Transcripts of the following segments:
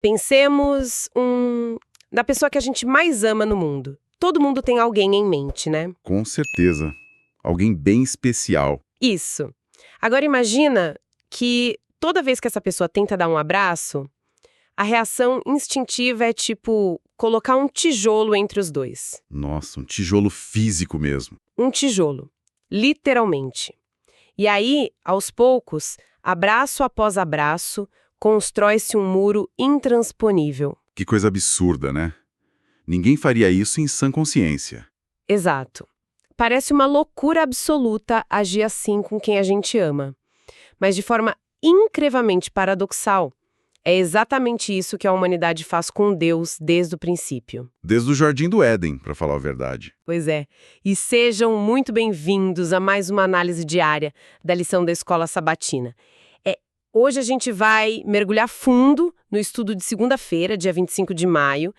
Pensemos na pessoa que a gente mais ama no mundo. Todo mundo tem alguém em mente, né? Com certeza. Alguém bem especial. Isso. Agora imagina que toda vez que essa pessoa tenta dar um abraço, a reação instintiva é tipo colocar um tijolo entre os dois. Nossa, um tijolo físico mesmo. Um tijolo. Literalmente. E aí, aos poucos, abraço após abraço, constrói-se um muro intransponível. Que coisa absurda, né? Ninguém faria isso em sã consciência. Exato. Parece uma loucura absoluta agir assim com quem a gente ama. Mas de forma incrivelmente paradoxal, é exatamente isso que a humanidade faz com Deus desde o princípio. Desde o Jardim do Éden, para falar a verdade. Pois é. E sejam muito bem-vindos a mais uma análise diária da lição da Escola Sabatina. Hoje a gente vai mergulhar fundo no estudo de segunda-feira, dia 25 de maio,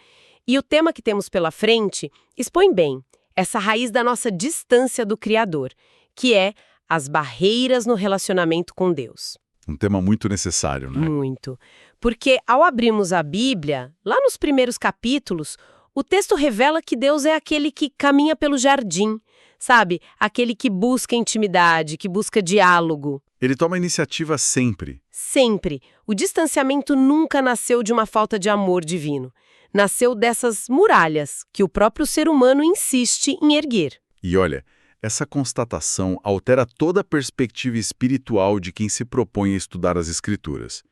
e o tema que temos pela frente expõe bem essa raiz da nossa distância do Criador, que é as barreiras no relacionamento com Deus. Um tema muito necessário, né? Muito. Porque ao abrirmos a Bíblia, lá nos primeiros capítulos, o texto revela que Deus é aquele que caminha pelo jardim, sabe? Aquele que busca intimidade, que busca diálogo. Ele toma iniciativa sempre. Sempre. O distanciamento nunca nasceu de uma falta de amor divino. Nasceu dessas muralhas que o próprio ser humano insiste em erguer. E olha, essa constatação altera toda a perspectiva espiritual de quem se propõe a estudar as Escrituras.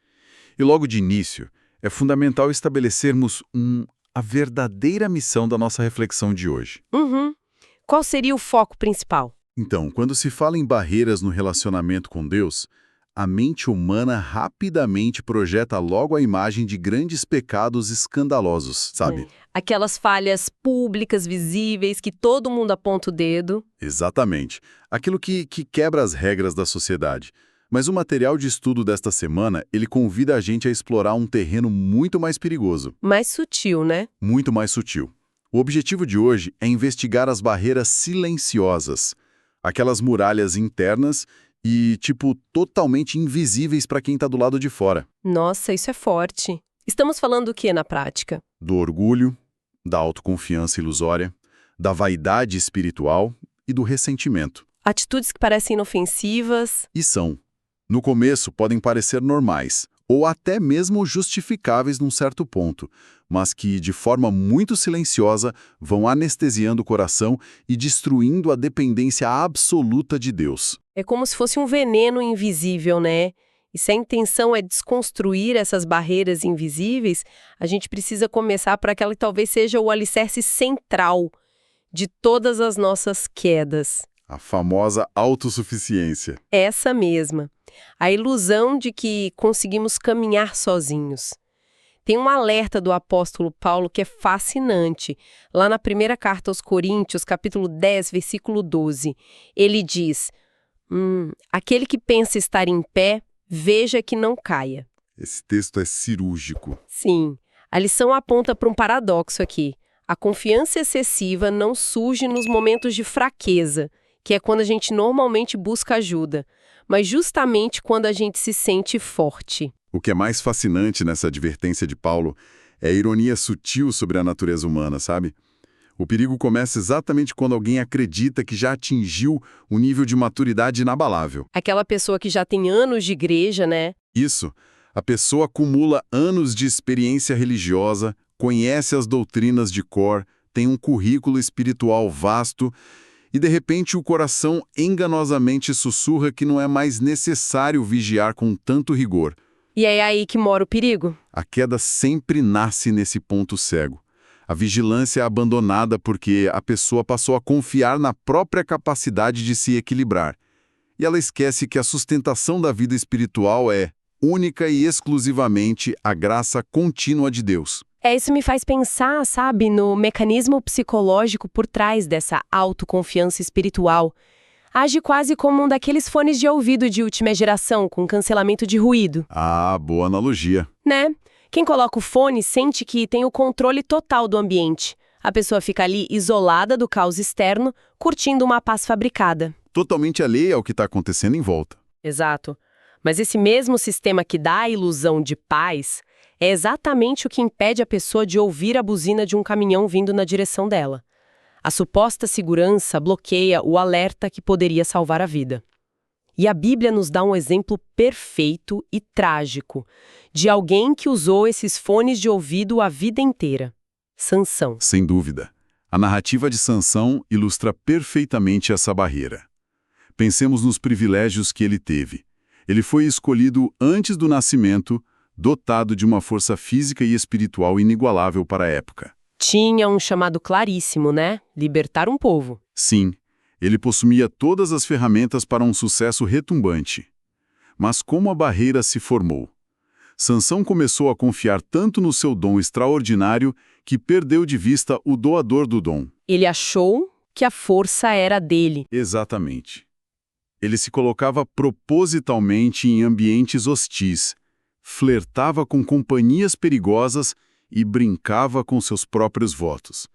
E logo de início, é fundamental estabelecermos a verdadeira missão da nossa reflexão de hoje. Qual seria o foco principal? Então, quando se fala em barreiras no relacionamento com Deus, a mente humana rapidamente projeta logo a imagem de grandes pecados escandalosos, sabe? Aquelas falhas públicas, visíveis, que todo mundo aponta o dedo. Exatamente. Aquilo que quebra as regras da sociedade. Mas o material de estudo desta semana, ele convida a gente a explorar um terreno muito mais perigoso. Mais sutil, né? Muito mais sutil. O objetivo de hoje é investigar as barreiras silenciosas, aquelas muralhas internas e, totalmente invisíveis para quem está do lado de fora. Nossa, isso é forte. Estamos falando do que na prática? Do orgulho, da autoconfiança ilusória, da vaidade espiritual e do ressentimento. Atitudes que parecem inofensivas. E são. No começo podem parecer normais, ou até mesmo justificáveis num certo ponto, mas que, de forma muito silenciosa, vão anestesiando o coração e destruindo a dependência absoluta de Deus. É como se fosse um veneno invisível, né? E se a intenção é desconstruir essas barreiras invisíveis, a gente precisa começar por aquela que talvez seja o alicerce central de todas as nossas quedas. A famosa autossuficiência. Essa mesma. A ilusão de que conseguimos caminhar sozinhos. Tem um alerta do apóstolo Paulo que é fascinante. Lá na primeira carta aos Coríntios, capítulo 10, versículo 12, ele diz: aquele que pensa estar em pé, veja que não caia. Esse texto é cirúrgico. Sim, a lição aponta para um paradoxo aqui. A confiança excessiva não surge nos momentos de fraqueza, que é quando a gente normalmente busca ajuda, mas justamente quando a gente se sente forte. O que é mais fascinante nessa advertência de Paulo é a ironia sutil sobre a natureza humana, sabe? O perigo começa exatamente quando alguém acredita que já atingiu um nível de maturidade inabalável. Aquela pessoa que já tem anos de igreja, né? Isso. A pessoa acumula anos de experiência religiosa, conhece as doutrinas de cor, tem um currículo espiritual vasto e, de repente, o coração enganosamente sussurra que não é mais necessário vigiar com tanto rigor. E é aí que mora o perigo? A queda sempre nasce nesse ponto cego. A vigilância é abandonada porque a pessoa passou a confiar na própria capacidade de se equilibrar. E ela esquece que a sustentação da vida espiritual é única e exclusivamente a graça contínua de Deus. Isso me faz pensar, sabe, no mecanismo psicológico por trás dessa autoconfiança espiritual. Age quase como um daqueles fones de ouvido de última geração, com cancelamento de ruído. Ah, boa analogia. Né? Quem coloca o fone sente que tem o controle total do ambiente. A pessoa fica ali isolada do caos externo, curtindo uma paz fabricada. Totalmente alheia ao que está acontecendo em volta. Exato. Mas esse mesmo sistema que dá a ilusão de paz É exatamente o que impede a pessoa de ouvir a buzina de um caminhão vindo na direção dela. A suposta segurança bloqueia o alerta que poderia salvar a vida. E a Bíblia nos dá um exemplo perfeito e trágico de alguém que usou esses fones de ouvido a vida inteira. Sansão. Sem dúvida. A narrativa de Sansão ilustra perfeitamente essa barreira. Pensemos nos privilégios que ele teve. Ele foi escolhido antes do nascimento, dotado de uma força física e espiritual inigualável para a época. Tinha um chamado claríssimo, né? Libertar um povo. Sim, ele possuía todas as ferramentas para um sucesso retumbante. Mas como a barreira se formou? Sansão começou a confiar tanto no seu dom extraordinário que perdeu de vista o doador do dom. Ele achou que a força era dele. Exatamente. Ele se colocava propositalmente em ambientes hostis, flertava com companhias perigosas e brincava com seus próprios votos,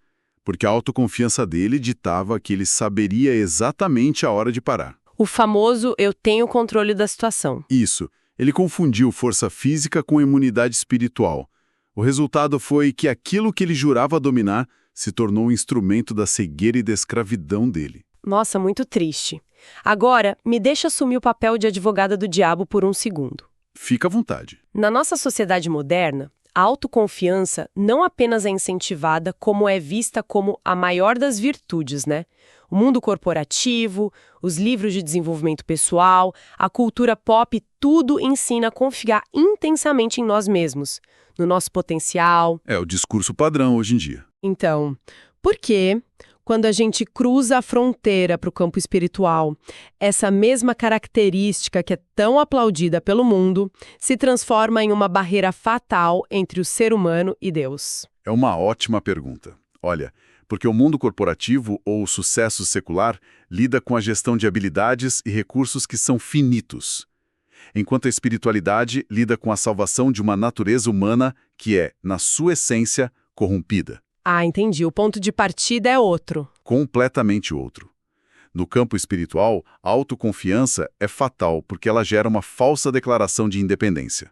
porque a autoconfiança dele ditava que ele saberia exatamente a hora de parar. O famoso "eu tenho controle da situação". Isso, ele confundiu força física com imunidade espiritual. O resultado foi que aquilo que ele jurava dominar se tornou um instrumento da cegueira e da escravidão dele. Nossa, muito triste. Agora, me deixa assumir o papel de advogada do diabo por um segundo. Fica à vontade. Na nossa sociedade moderna, a autoconfiança não apenas é incentivada, como é vista como a maior das virtudes, né? O mundo corporativo, os livros de desenvolvimento pessoal, a cultura pop, tudo ensina a confiar intensamente em nós mesmos, no nosso potencial. É o discurso padrão hoje em dia. Então, por que, quando a gente cruza a fronteira para o campo espiritual, essa mesma característica que é tão aplaudida pelo mundo se transforma em uma barreira fatal entre o ser humano e Deus? É uma ótima pergunta. Olha, porque o mundo corporativo ou o sucesso secular lida com a gestão de habilidades e recursos que são finitos, enquanto a espiritualidade lida com a salvação de uma natureza humana que é, na sua essência, corrompida. Ah, entendi. O ponto de partida é outro. Completamente outro. No campo espiritual, a autoconfiança é fatal porque ela gera uma falsa declaração de independência.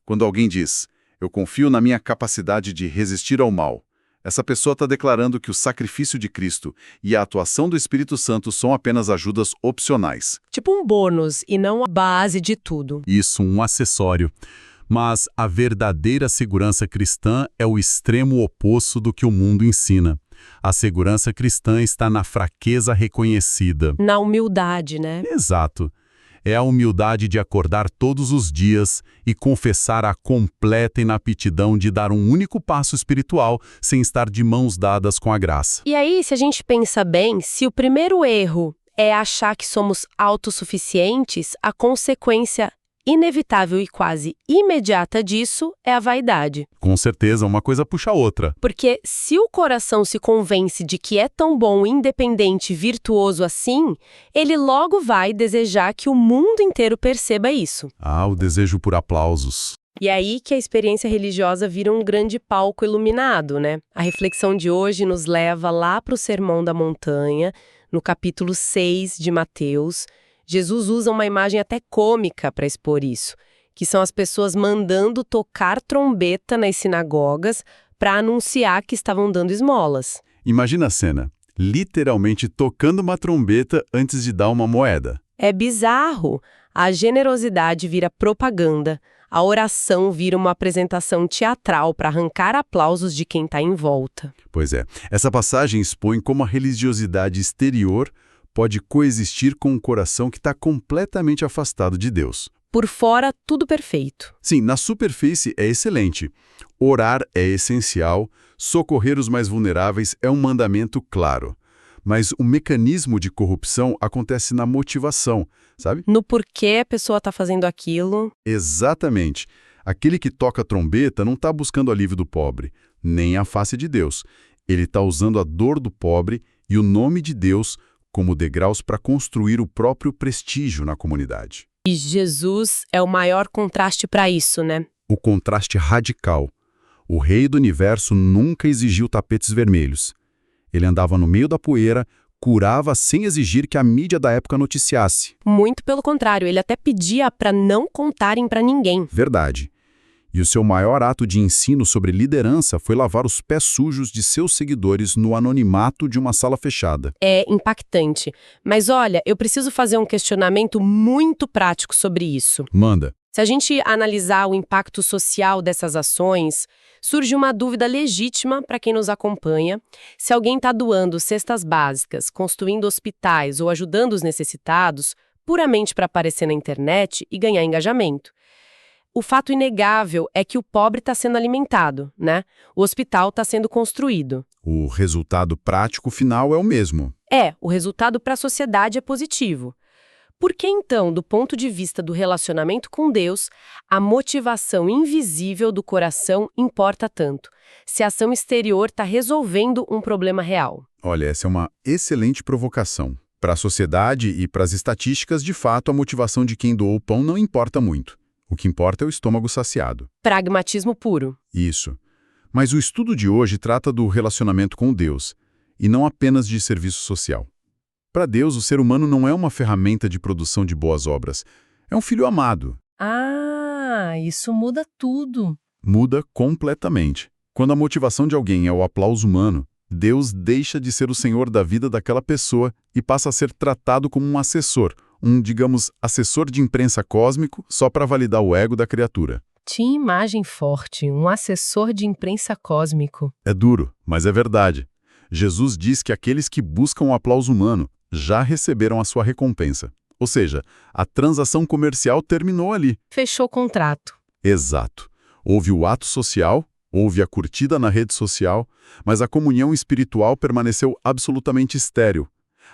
Quando alguém diz, eu confio na minha capacidade de resistir ao mal, essa pessoa está declarando que o sacrifício de Cristo e a atuação do Espírito Santo são apenas ajudas opcionais. Tipo um bônus e não a base de tudo. Isso, um acessório. Mas a verdadeira segurança cristã é o extremo oposto do que o mundo ensina. A segurança cristã está na fraqueza reconhecida. Na humildade, né? Exato. É a humildade de acordar todos os dias e confessar a completa inaptidão de dar um único passo espiritual sem estar de mãos dadas com a graça. E aí, se a gente pensa bem, se o primeiro erro é achar que somos autossuficientes, a consequência inevitável e quase imediata disso é a vaidade. Com certeza, uma coisa puxa a outra. Porque se o coração se convence de que é tão bom, independente e virtuoso assim, ele logo vai desejar que o mundo inteiro perceba isso. Ah, o desejo por aplausos. E é aí que a experiência religiosa vira um grande palco iluminado, né? A reflexão de hoje nos leva lá para o Sermão da Montanha, no capítulo 6 de Mateus. Jesus usa uma imagem até cômica para expor isso, que são as pessoas mandando tocar trombeta nas sinagogas para anunciar que estavam dando esmolas. Imagina a cena, literalmente tocando uma trombeta antes de dar uma moeda. É bizarro. A generosidade vira propaganda, a oração vira uma apresentação teatral para arrancar aplausos de quem está em volta. Pois é, essa passagem expõe como a religiosidade exterior pode coexistir com um coração que está completamente afastado de Deus. Por fora, tudo perfeito. Sim, na superfície é excelente. Orar é essencial, socorrer os mais vulneráveis é um mandamento claro. Mas o mecanismo de corrupção acontece na motivação, sabe? No porquê a pessoa está fazendo aquilo. Exatamente. Aquele que toca a trombeta não está buscando alívio do pobre, nem a face de Deus. Ele está usando a dor do pobre e o nome de Deus como degraus para construir o próprio prestígio na comunidade. E Jesus é o maior contraste para isso, né? O contraste radical. O rei do universo nunca exigiu tapetes vermelhos. Ele andava no meio da poeira, curava sem exigir que a mídia da época noticiasse. Muito pelo contrário, ele até pedia para não contarem para ninguém. Verdade. E o seu maior ato de ensino sobre liderança foi lavar os pés sujos de seus seguidores no anonimato de uma sala fechada. É impactante. Mas olha, eu preciso fazer um questionamento muito prático sobre isso. Manda. Se a gente analisar o impacto social dessas ações, surge uma dúvida legítima para quem nos acompanha. Se alguém está doando cestas básicas, construindo hospitais ou ajudando os necessitados, puramente para aparecer na internet e ganhar engajamento. O fato inegável é que o pobre está sendo alimentado, né? O hospital está sendo construído. O resultado prático final é o mesmo. O resultado para a sociedade é positivo. Por que, então, do ponto de vista do relacionamento com Deus, a motivação invisível do coração importa tanto? Se a ação exterior está resolvendo um problema real? Olha, essa é uma excelente provocação. Para a sociedade e para as estatísticas, de fato, a motivação de quem doou o pão não importa muito. O que importa é o estômago saciado. Pragmatismo puro. Isso. Mas o estudo de hoje trata do relacionamento com Deus, e não apenas de serviço social. Para Deus, o ser humano não é uma ferramenta de produção de boas obras. É um filho amado. Isso muda tudo. Muda completamente. Quando a motivação de alguém é o aplauso humano, Deus deixa de ser o senhor da vida daquela pessoa e passa a ser tratado como um assessor, digamos, assessor de imprensa cósmico só para validar o ego da criatura. Tinha imagem forte, um assessor de imprensa cósmico. É duro, mas é verdade. Jesus diz que aqueles que buscam o aplauso humano já receberam a sua recompensa. Ou seja, a transação comercial terminou ali. Fechou o contrato. Exato. Houve o ato social, houve a curtida na rede social, mas a comunhão espiritual permaneceu absolutamente estéril.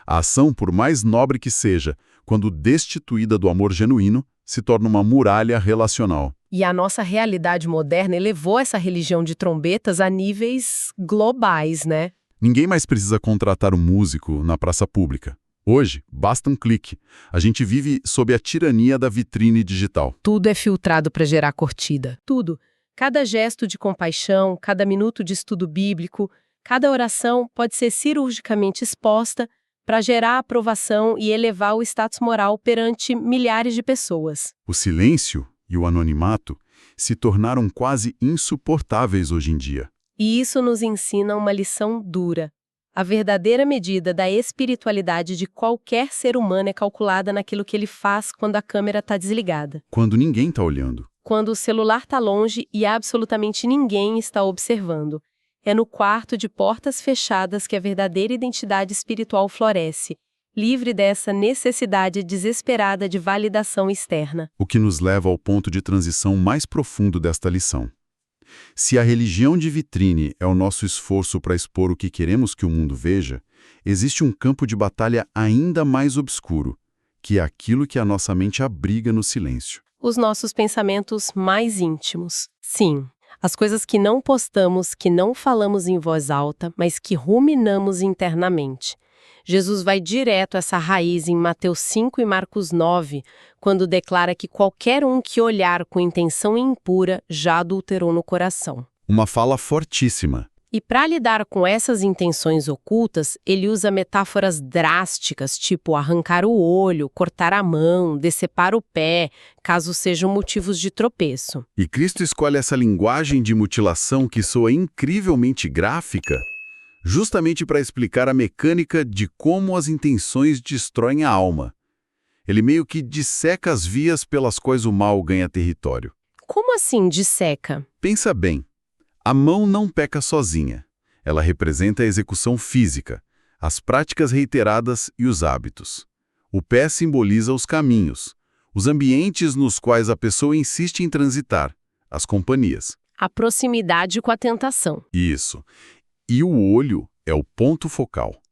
A ação, por mais nobre que seja, quando destituída do amor genuíno, se torna uma muralha relacional. E a nossa realidade moderna elevou essa religião de trombetas a níveis globais, né? Ninguém mais precisa contratar um músico na praça pública. Hoje, basta um clique. A gente vive sob a tirania da vitrine digital. Tudo é filtrado para gerar curtida. Tudo. Cada gesto de compaixão, cada minuto de estudo bíblico, cada oração pode ser cirurgicamente exposta para gerar aprovação e elevar o status moral perante milhares de pessoas. O silêncio e o anonimato se tornaram quase insuportáveis hoje em dia. E isso nos ensina uma lição dura. A verdadeira medida da espiritualidade de qualquer ser humano é calculada naquilo que ele faz quando a câmera está desligada. Quando ninguém está olhando. Quando o celular está longe e absolutamente ninguém está observando. É no quarto de portas fechadas que a verdadeira identidade espiritual floresce, livre dessa necessidade desesperada de validação externa. O que nos leva ao ponto de transição mais profundo desta lição. Se a religião de vitrine é o nosso esforço para expor o que queremos que o mundo veja, existe um campo de batalha ainda mais obscuro, que é aquilo que a nossa mente abriga no silêncio. Os nossos pensamentos mais íntimos. Sim, as coisas que não postamos, que não falamos em voz alta, mas que ruminamos internamente. Jesus vai direto a essa raiz em Mateus 5 e Marcos 9, quando declara que qualquer um que olhar com intenção impura já adulterou no coração. Uma fala fortíssima. E para lidar com essas intenções ocultas, ele usa metáforas drásticas, tipo arrancar o olho, cortar a mão, decepar o pé, caso sejam motivos de tropeço. E Cristo escolhe essa linguagem de mutilação que soa incrivelmente gráfica, justamente para explicar a mecânica de como as intenções destroem a alma. Ele meio que disseca as vias pelas quais o mal ganha território. Como assim disseca? Pensa bem. A mão não peca sozinha. Ela representa a execução física, as práticas reiteradas e os hábitos. O pé simboliza os caminhos, os ambientes nos quais a pessoa insiste em transitar, as companhias. A proximidade com a tentação. Isso. E o olho é o ponto focal.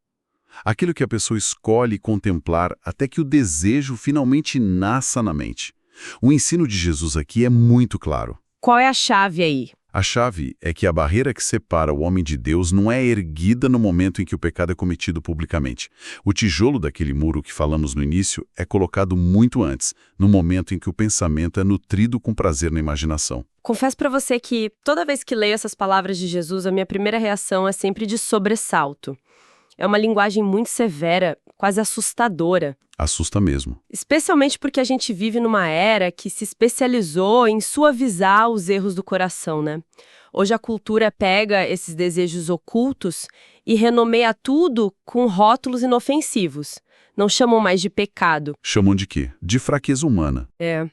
Aquilo que a pessoa escolhe contemplar até que o desejo finalmente nasça na mente. O ensino de Jesus aqui é muito claro. Qual é a chave aí? A chave é que a barreira que separa o homem de Deus não é erguida no momento em que o pecado é cometido publicamente. O tijolo daquele muro que falamos no início é colocado muito antes, no momento em que o pensamento é nutrido com prazer na imaginação. Confesso para você que toda vez que leio essas palavras de Jesus, a minha primeira reação é sempre de sobressalto. É uma linguagem muito severa, quase assustadora. Assusta mesmo. Especialmente porque a gente vive numa era que se especializou em suavizar os erros do coração, né? Hoje a cultura pega esses desejos ocultos e renomeia tudo com rótulos inofensivos. Não chamam mais de pecado. Chamam de quê? De fraqueza humana. É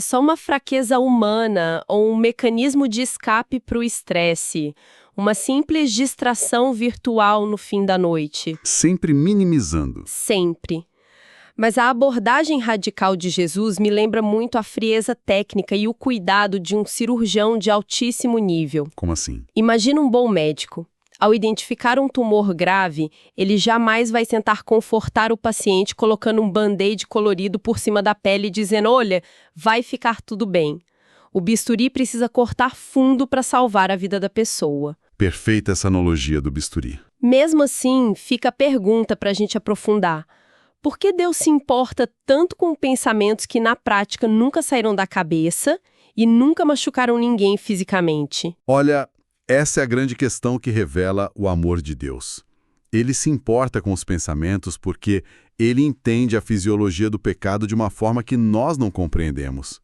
só uma fraqueza humana ou um mecanismo de escape para o estresse. Uma simples distração virtual no fim da noite. Sempre minimizando. Sempre. Mas a abordagem radical de Jesus me lembra muito a frieza técnica e o cuidado de um cirurgião de altíssimo nível. Como assim? Imagina um bom médico. Ao identificar um tumor grave, ele jamais vai tentar confortar o paciente colocando um band-aid colorido por cima da pele e dizendo: olha, vai ficar tudo bem. O bisturi precisa cortar fundo para salvar a vida da pessoa. Perfeita essa analogia do bisturi. Mesmo assim, fica a pergunta para a gente aprofundar. Por que Deus se importa tanto com pensamentos que na prática nunca saíram da cabeça e nunca machucaram ninguém fisicamente? Olha, essa é a grande questão que revela o amor de Deus. Ele se importa com os pensamentos porque ele entende a fisiologia do pecado de uma forma que nós não compreendemos.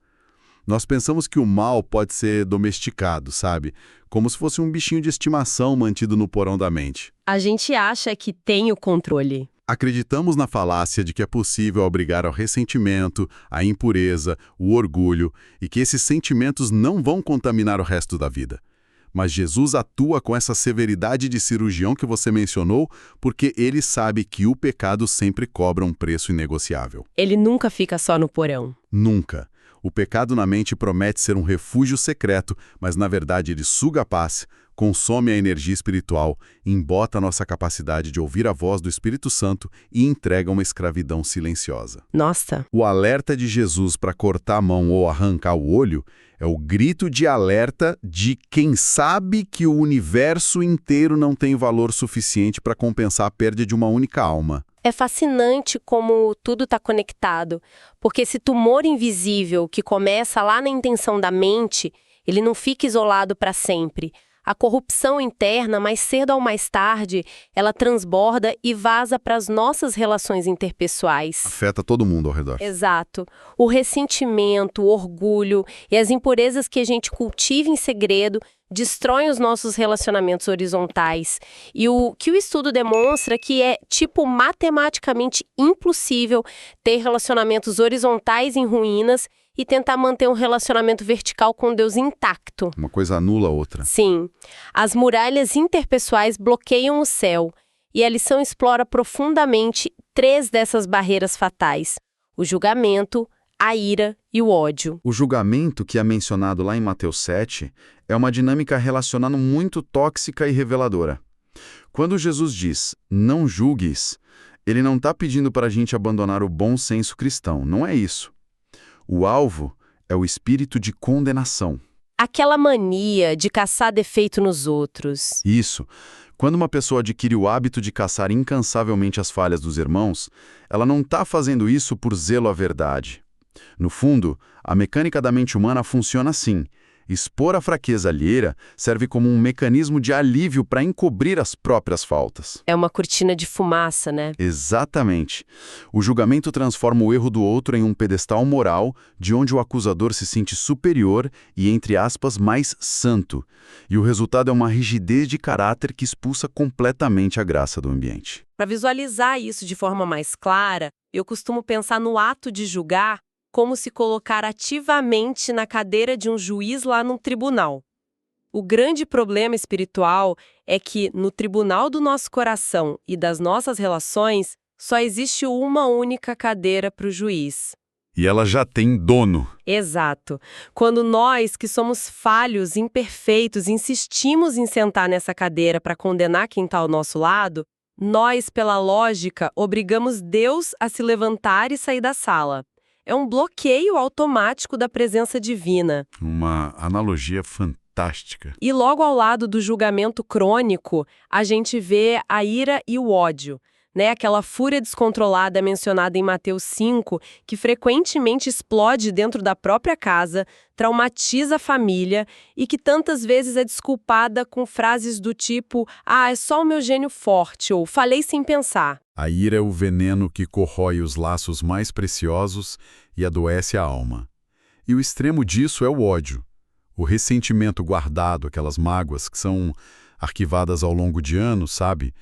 Nós pensamos que o mal pode ser domesticado, sabe? Como se fosse um bichinho de estimação mantido no porão da mente. A gente acha que tem o controle. Acreditamos na falácia de que é possível obrigar ao ressentimento, à impureza, o orgulho, e que esses sentimentos não vão contaminar o resto da vida. Mas Jesus atua com essa severidade de cirurgião que você mencionou, porque ele sabe que o pecado sempre cobra um preço inegociável. Ele nunca fica só no porão. Nunca. O pecado na mente promete ser um refúgio secreto, mas na verdade ele suga a paz, consome a energia espiritual, embota a nossa capacidade de ouvir a voz do Espírito Santo e entrega uma escravidão silenciosa. Nossa! O alerta de Jesus para cortar a mão ou arrancar o olho é o grito de alerta de quem sabe que o universo inteiro não tem valor suficiente para compensar a perda de uma única alma. É fascinante como tudo está conectado, porque esse tumor invisível que começa lá na intenção da mente, ele não fica isolado para sempre. A corrupção interna, mais cedo ou mais tarde, ela transborda e vaza para as nossas relações interpessoais. Afeta todo mundo ao redor. Exato. O ressentimento, o orgulho e as impurezas que a gente cultiva em segredo destroem os nossos relacionamentos horizontais. E o que o estudo demonstra que é, matematicamente impossível ter relacionamentos horizontais em ruínas e tentar manter um relacionamento vertical com Deus intacto. Uma coisa anula a outra. Sim. As muralhas interpessoais bloqueiam o céu. E a lição explora profundamente 3 dessas barreiras fatais: o julgamento, a ira e o ódio. O julgamento, que é mencionado lá em Mateus 7, é uma dinâmica relacional muito tóxica e reveladora. Quando Jesus diz, não julgues, ele não está pedindo para a gente abandonar o bom senso cristão, não é isso. O alvo é o espírito de condenação. Aquela mania de caçar defeito nos outros. Isso. Quando uma pessoa adquire o hábito de caçar incansavelmente as falhas dos irmãos, ela não está fazendo isso por zelo à verdade. No fundo, a mecânica da mente humana funciona assim. Expor a fraqueza alheia serve como um mecanismo de alívio para encobrir as próprias faltas. É uma cortina de fumaça, né? Exatamente. O julgamento transforma o erro do outro em um pedestal moral, de onde o acusador se sente superior e, entre aspas, mais santo. E o resultado é uma rigidez de caráter que expulsa completamente a graça do ambiente. Para visualizar isso de forma mais clara, eu costumo pensar no ato de julgar como se colocar ativamente na cadeira de um juiz lá num tribunal. O grande problema espiritual é que, no tribunal do nosso coração e das nossas relações, só existe uma única cadeira para o juiz. E ela já tem dono. Exato. Quando nós, que somos falhos, imperfeitos, insistimos em sentar nessa cadeira para condenar quem está ao nosso lado, nós, pela lógica, obrigamos Deus a se levantar e sair da sala. É um bloqueio automático da presença divina. Uma analogia fantástica. E logo ao lado do julgamento crônico, a gente vê a ira e o ódio. né? Aquela fúria descontrolada mencionada em Mateus 5, que frequentemente explode dentro da própria casa, traumatiza a família e que tantas vezes é desculpada com frases do tipo: "Ah, é só o meu gênio forte" ou "falei sem pensar". A ira é o veneno que corrói os laços mais preciosos e adoece a alma. E o extremo disso é o ódio. O ressentimento guardado, aquelas mágoas que são arquivadas ao longo de anos, sabe?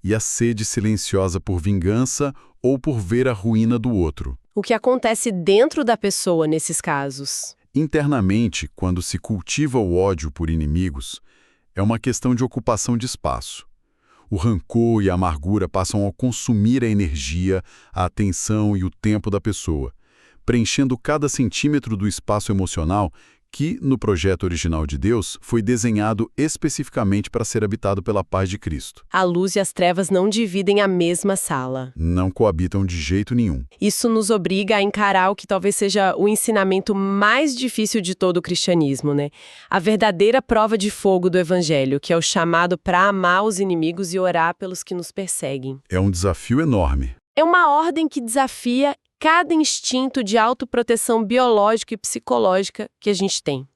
E a sede silenciosa por vingança ou por ver a ruína do outro. O que acontece dentro da pessoa nesses casos? Internamente, quando se cultiva o ódio por inimigos, é uma questão de ocupação de espaço. O rancor e a amargura passam a consumir a energia, a atenção e o tempo da pessoa, preenchendo cada centímetro do espaço emocional que, no projeto original de Deus, foi desenhado especificamente para ser habitado pela paz de Cristo. A luz e as trevas não dividem a mesma sala. Não coabitam de jeito nenhum. Isso nos obriga a encarar o que talvez seja o ensinamento mais difícil de todo o cristianismo, né? A verdadeira prova de fogo do Evangelho, que é o chamado para amar os inimigos e orar pelos que nos perseguem. É um desafio enorme. É uma ordem que desafia cada instinto de autoproteção biológica e psicológica que a gente tem.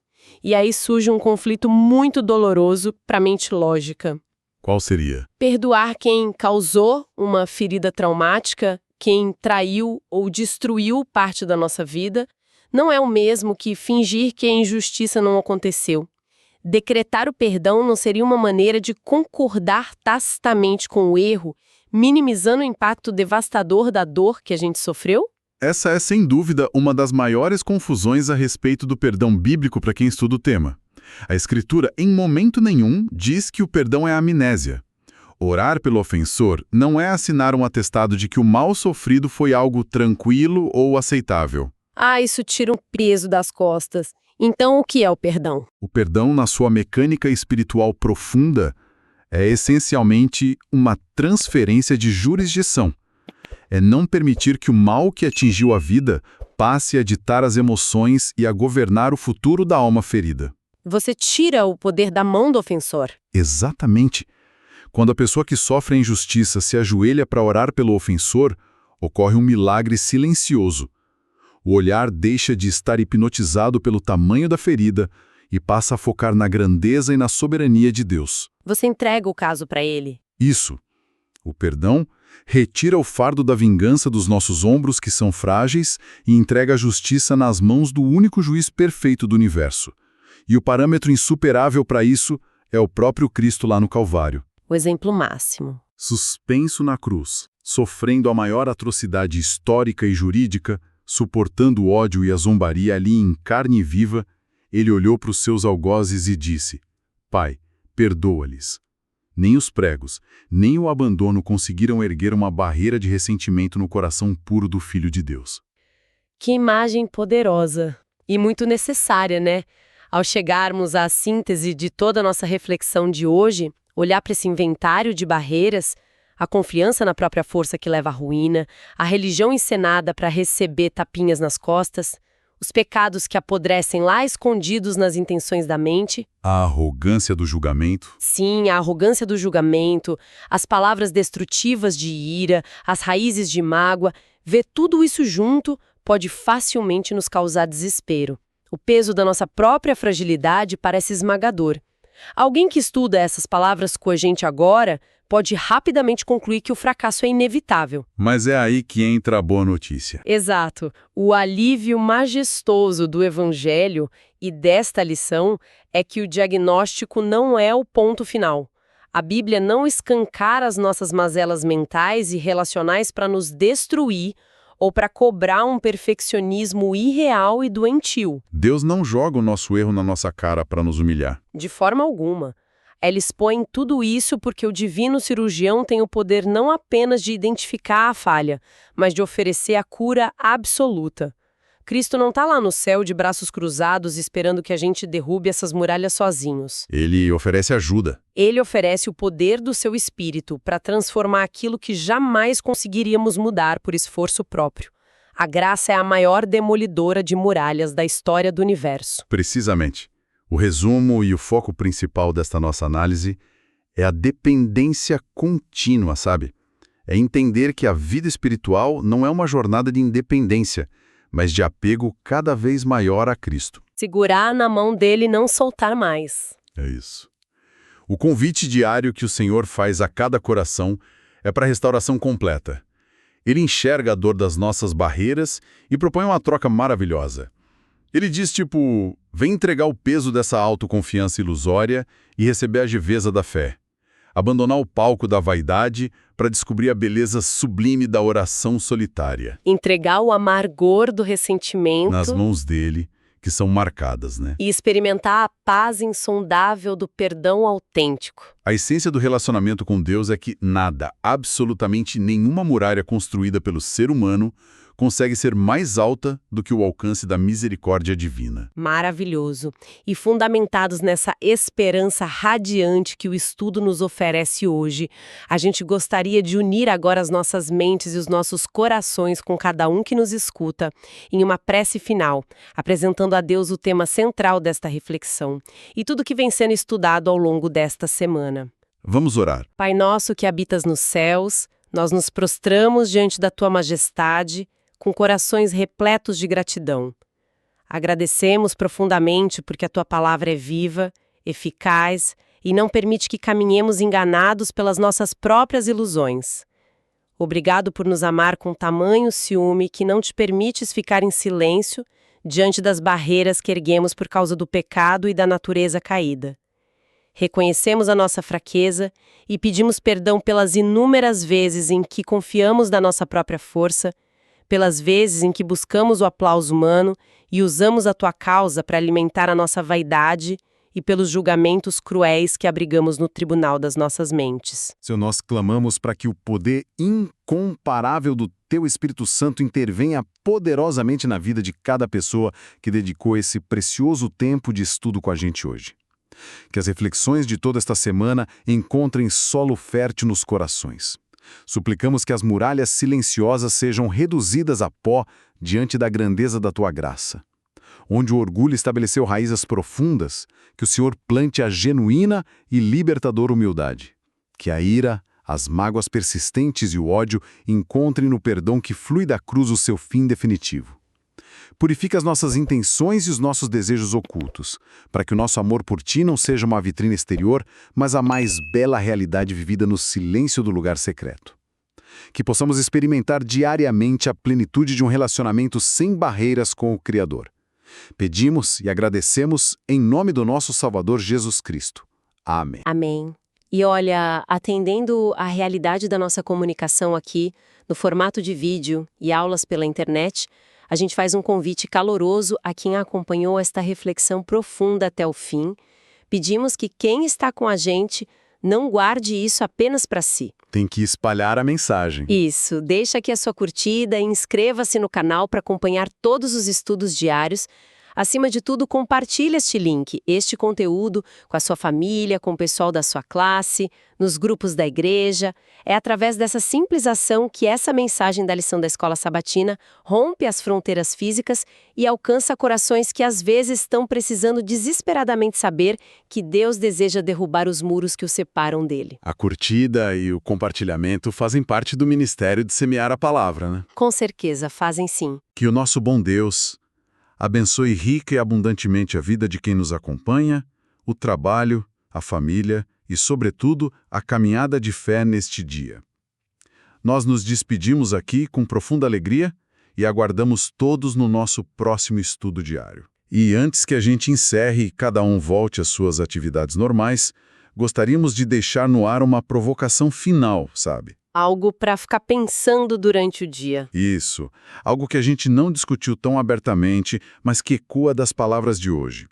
E aí surge um conflito muito doloroso para a mente lógica. Qual seria? Perdoar quem causou uma ferida traumática, quem traiu ou destruiu parte da nossa vida, não é o mesmo que fingir que a injustiça não aconteceu. Decretar o perdão não seria uma maneira de concordar tacitamente com o erro, minimizando o impacto devastador da dor que a gente sofreu? Essa é, sem dúvida, uma das maiores confusões a respeito do perdão bíblico para quem estuda o tema. A Escritura, em momento nenhum, diz que o perdão é amnésia. Orar pelo ofensor não é assinar um atestado de que o mal sofrido foi algo tranquilo ou aceitável. Ah, isso tira um peso das costas. Então, o que é o perdão? O perdão, na sua mecânica espiritual profunda, é essencialmente uma transferência de jurisdição. É não permitir que o mal que atingiu a vida passe a ditar as emoções e a governar o futuro da alma ferida. Você tira o poder da mão do ofensor. Exatamente. Quando a pessoa que sofre a injustiça se ajoelha para orar pelo ofensor, ocorre um milagre silencioso. O olhar deixa de estar hipnotizado pelo tamanho da ferida e passa a focar na grandeza e na soberania de Deus. Você entrega o caso para ele. Isso. O perdão retira o fardo da vingança dos nossos ombros que são frágeis e entrega a justiça nas mãos do único juiz perfeito do universo. E o parâmetro insuperável para isso é o próprio Cristo lá no Calvário. O exemplo máximo. Suspenso na cruz, sofrendo a maior atrocidade histórica e jurídica, suportando o ódio e a zombaria ali em carne viva, ele olhou para os seus algozes e disse: Pai, perdoa-lhes. Nem os pregos, nem o abandono conseguiram erguer uma barreira de ressentimento no coração puro do Filho de Deus. Que imagem poderosa e muito necessária, né? Ao chegarmos à síntese de toda a nossa reflexão de hoje, olhar para esse inventário de barreiras, a confiança na própria força que leva à ruína, a religião encenada para receber tapinhas nas costas, os pecados que apodrecem lá escondidos nas intenções da mente. A arrogância do julgamento. Sim, a arrogância do julgamento, as palavras destrutivas de ira, as raízes de mágoa. Ver tudo isso junto pode facilmente nos causar desespero. O peso da nossa própria fragilidade parece esmagador. Alguém que estuda essas palavras com a gente agora pode rapidamente concluir que o fracasso é inevitável. Mas é aí que entra a boa notícia. Exato. O alívio majestoso do Evangelho e desta lição é que o diagnóstico não é o ponto final. A Bíblia não escancara as nossas mazelas mentais e relacionais para nos destruir ou para cobrar um perfeccionismo irreal e doentio. Deus não joga o nosso erro na nossa cara para nos humilhar. De forma alguma. Ela expõe tudo isso porque o divino cirurgião tem o poder não apenas de identificar a falha, mas de oferecer a cura absoluta. Cristo não está lá no céu de braços cruzados esperando que a gente derrube essas muralhas sozinhos. Ele oferece ajuda. Ele oferece o poder do seu espírito para transformar aquilo que jamais conseguiríamos mudar por esforço próprio. A graça é a maior demolidora de muralhas da história do universo. Precisamente. O resumo e o foco principal desta nossa análise é a dependência contínua, sabe? É entender que a vida espiritual não é uma jornada de independência, mas de apego cada vez maior a Cristo. Segurar na mão dele e não soltar mais. É isso. O convite diário que o Senhor faz a cada coração é para a restauração completa. Ele enxerga a dor das nossas barreiras e propõe uma troca maravilhosa. Ele diz tipo, vem entregar o peso dessa autoconfiança ilusória e receber a leveza da fé. Abandonar o palco da vaidade para descobrir a beleza sublime da oração solitária. Entregar o amargor do ressentimento. Nas mãos dele, que são marcadas, né? E experimentar a paz insondável do perdão autêntico. A essência do relacionamento com Deus é que nada, absolutamente nenhuma muralha construída pelo ser humano consegue ser mais alta do que o alcance da misericórdia divina. Maravilhoso. E fundamentados nessa esperança radiante que o estudo nos oferece hoje, a gente gostaria de unir agora as nossas mentes e os nossos corações com cada um que nos escuta, em uma prece final, apresentando a Deus o tema central desta reflexão e tudo que vem sendo estudado ao longo desta semana. Vamos orar. Pai nosso que habitas nos céus, nós nos prostramos diante da tua majestade, com corações repletos de gratidão. Agradecemos profundamente porque a tua palavra é viva, eficaz e não permite que caminhemos enganados pelas nossas próprias ilusões. Obrigado por nos amar com tamanho ciúme que não te permites ficar em silêncio diante das barreiras que erguemos por causa do pecado e da natureza caída. Reconhecemos a nossa fraqueza e pedimos perdão pelas inúmeras vezes em que confiamos na nossa própria força, pelas vezes em que buscamos o aplauso humano e usamos a tua causa para alimentar a nossa vaidade e pelos julgamentos cruéis que abrigamos no tribunal das nossas mentes. Senhor, nós clamamos para que o poder incomparável do Teu Espírito Santo intervenha poderosamente na vida de cada pessoa que dedicou esse precioso tempo de estudo com a gente hoje. Que as reflexões de toda esta semana encontrem solo fértil nos corações. Suplicamos que as muralhas silenciosas sejam reduzidas a pó diante da grandeza da Tua graça. Onde o orgulho estabeleceu raízes profundas, que o Senhor plante a genuína e libertadora humildade. Que a ira, as mágoas persistentes e o ódio encontrem no perdão que flui da cruz o seu fim definitivo. Purifica as nossas intenções e os nossos desejos ocultos, para que o nosso amor por Ti não seja uma vitrine exterior, mas a mais bela realidade vivida no silêncio do lugar secreto. Que possamos experimentar diariamente a plenitude de um relacionamento sem barreiras com o Criador. Pedimos e agradecemos em nome do nosso Salvador Jesus Cristo. Amém. Amém. E olha, atendendo à realidade da nossa comunicação aqui, no formato de vídeo e aulas pela internet, a gente faz um convite caloroso a quem acompanhou esta reflexão profunda até o fim. Pedimos que quem está com a gente não guarde isso apenas para si. Tem que espalhar a mensagem. Isso, deixa aqui a sua curtida e inscreva-se no canal para acompanhar todos os estudos diários. Acima de tudo, compartilhe este link, este conteúdo, com a sua família, com o pessoal da sua classe, nos grupos da igreja. É através dessa simples ação que essa mensagem da lição da Escola Sabatina rompe as fronteiras físicas e alcança corações que às vezes estão precisando desesperadamente saber que Deus deseja derrubar os muros que o separam dele. A curtida e o compartilhamento fazem parte do ministério de semear a palavra, né? Com certeza, fazem sim. Que o nosso bom Deus abençoe rica e abundantemente a vida de quem nos acompanha, o trabalho, a família e, sobretudo, a caminhada de fé neste dia. Nós nos despedimos aqui com profunda alegria e aguardamos todos no nosso próximo estudo diário. E antes que a gente encerre e cada um volte às suas atividades normais, gostaríamos de deixar no ar uma provocação final, sabe? Algo para ficar pensando durante o dia. Isso. Algo que a gente não discutiu tão abertamente, mas que ecoa das palavras de hoje.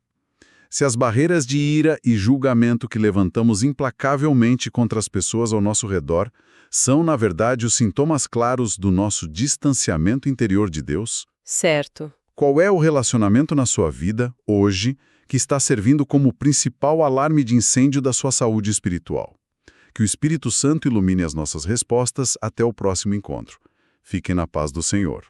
Se as barreiras de ira e julgamento que levantamos implacavelmente contra as pessoas ao nosso redor são, na verdade, os sintomas claros do nosso distanciamento interior de Deus, Certo. qual é o relacionamento na sua vida, hoje, que está servindo como o principal alarme de incêndio da sua saúde espiritual? Que o Espírito Santo ilumine as nossas respostas até o próximo encontro. Fiquem na paz do Senhor.